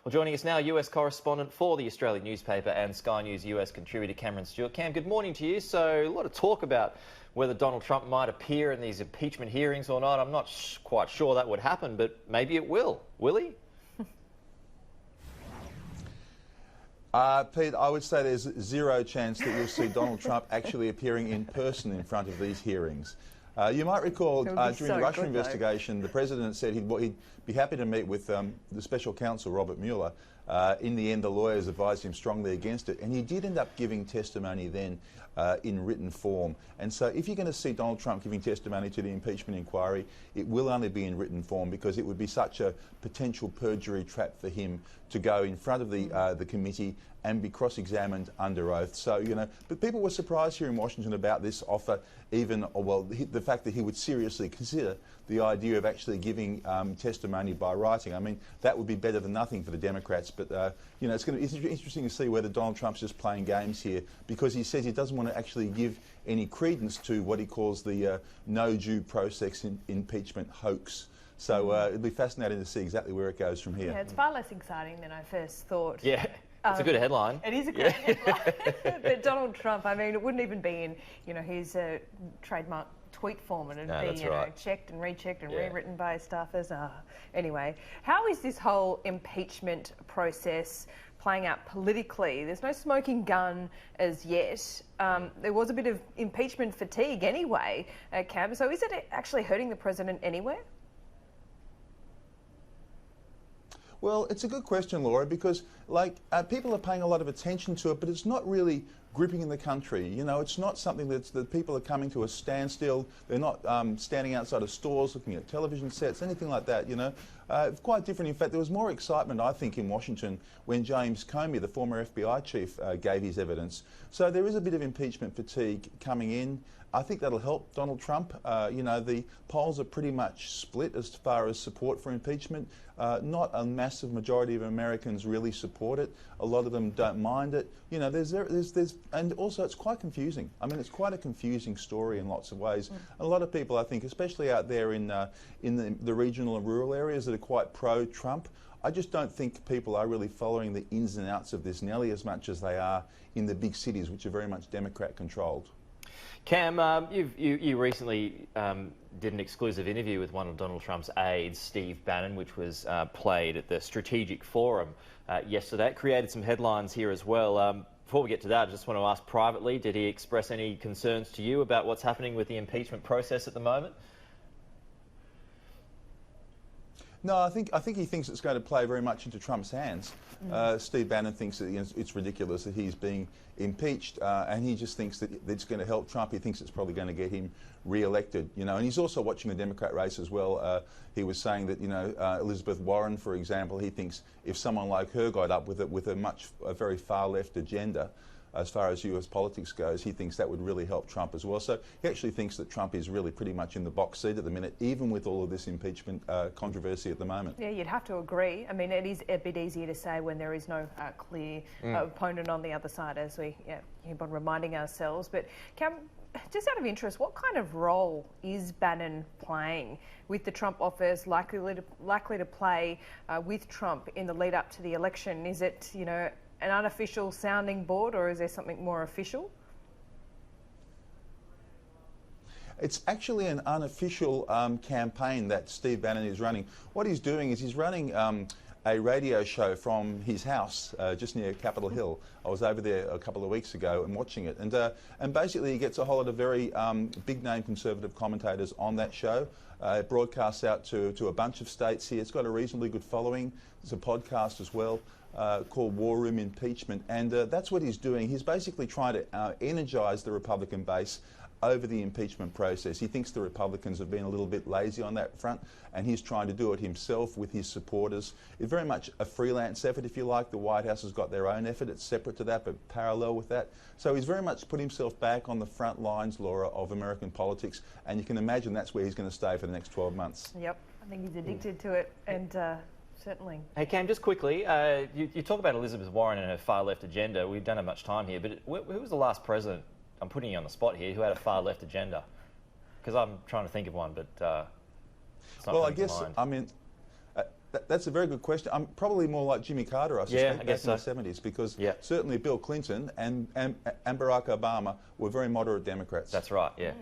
Well, joining us now, US correspondent for the Australian newspaper and Sky News US contributor Cameron Stewart. Cam, good morning to you. So a lot of talk about whether Donald Trump might appear in these impeachment hearings or not. I'm not quite sure that would happen, but maybe it will. Will he? Pete, I would say there's zero chance that you'll see Donald Trump actually appearing in person in front of these hearings. You might recall during the Russia investigation, the president said he'd be happy to meet with the special counsel, Robert Mueller. In the end, the lawyers advised him strongly against it, and he did end up giving testimony then in written form. And so if you're going to see Donald Trump giving testimony to the impeachment inquiry, it will only be in written form, because it would be such a potential perjury trap for him to go in front of the committee and be cross-examined under oath. So, you know, but people were surprised here in Washington about this offer, even, well, the fact that he would seriously consider the idea of actually giving testimony by writing. I mean, that would be better than nothing for the Democrats, but, you know, it's interesting to see whether Donald Trump's just playing games here, because he says he doesn't want to actually give any credence to what he calls the no due process impeachment hoax. So it'll be fascinating to see exactly where it goes from here. Yeah, it's far less exciting than I first thought. Yeah. It's a good headline. It is a great headline. But Donald Trump, I mean, it wouldn't even be in, you know, his trademark tweet form, and it'd be, you know, checked and rechecked and rewritten by staffers. Anyway, how is this whole impeachment process playing out politically? There's no smoking gun as yet. There was a bit of impeachment fatigue anyway, Cam. So is it actually hurting the president anywhere? Well, it's a good question, Laura, because people are paying a lot of attention to it, but it's not really gripping in the country. You know, it's not something that people are coming to a standstill. They're not standing outside of stores looking at television sets, anything like that, you know. It's quite different. In fact, there was more excitement, I think, in Washington when James Comey, the former FBI chief, gave his evidence. So there is a bit of impeachment fatigue coming in. I think that'll help Donald Trump. You know, the polls are pretty much split as far as support for impeachment. Not a massive majority of Americans really support it. A lot of them don't mind it. You know, and also it's quite confusing. I mean, it's quite a confusing story in lots of ways. A lot of people, I think, especially out there in the regional and rural areas that are quite pro-Trump, I just don't think people are really following the ins and outs of this nearly as much as they are in the big cities, which are very much Democrat-controlled. Cam, you recently did an exclusive interview with one of Donald Trump's aides, Steve Bannon, which was played at the Strategic Forum yesterday. It created some headlines here as well. Before we get to that, I just want to ask privately, did he express any concerns to you about what's happening with the impeachment process at the moment? No, I think he thinks it's going to play very much into Trump's hands. Steve Bannon thinks that it's ridiculous that he's being impeached, and he just thinks that it's going to help Trump. He thinks it's probably going to get him re-elected, you know. And he's also watching the Democrat race as well. He was saying that, you know, Elizabeth Warren, for example, he thinks if someone like her got up with a very far left agenda, as far as US politics goes, he thinks that would really help Trump as well. So he actually thinks that Trump is really pretty much in the box seat at the minute, even with all of this impeachment controversy at the moment. Yeah, you'd have to agree. I mean, it is a bit easier to say when there is no clear opponent on the other side, as we keep on reminding ourselves. But Cam, just out of interest, what kind of role is Bannon playing with the Trump office, likely to play with Trump in the lead up to the election? Is it, you know, an unofficial sounding board, or is there something more official? It's actually an unofficial campaign that Steve Bannon is running. What he's doing is he's running a radio show from his house just near Capitol Hill. I was over there a couple of weeks ago and watching it, and basically he gets a whole lot of very big-name conservative commentators on that show. It broadcasts out to a bunch of states here. It's got a reasonably good following. There's a podcast as well called War Room Impeachment, and that's what he's doing. He's basically trying to energise the Republican base over the impeachment process. He thinks the Republicans have been a little bit lazy on that front, and he's trying to do it himself with his supporters. It's very much a freelance effort, if you like. The White House has got their own effort. It's separate to that, but parallel with that. So he's very much put himself back on the front lines, Laura, of American politics, and you can imagine that's where he's going to stay for the next 12 months. Yep, I think he's addicted to it, and certainly. Hey Cam, just quickly, you talk about Elizabeth Warren and her far-left agenda. We don't have much time here, but who was the last president, I'm putting you on the spot here, who had a far-left agenda? Because I'm trying to think of one, but it's not well, I coming to guess, mind. I mean, That's a very good question. I'm probably more like Jimmy Carter, I suspect, back in the 70s, because certainly Bill Clinton and Barack Obama were very moderate Democrats. That's right, yeah.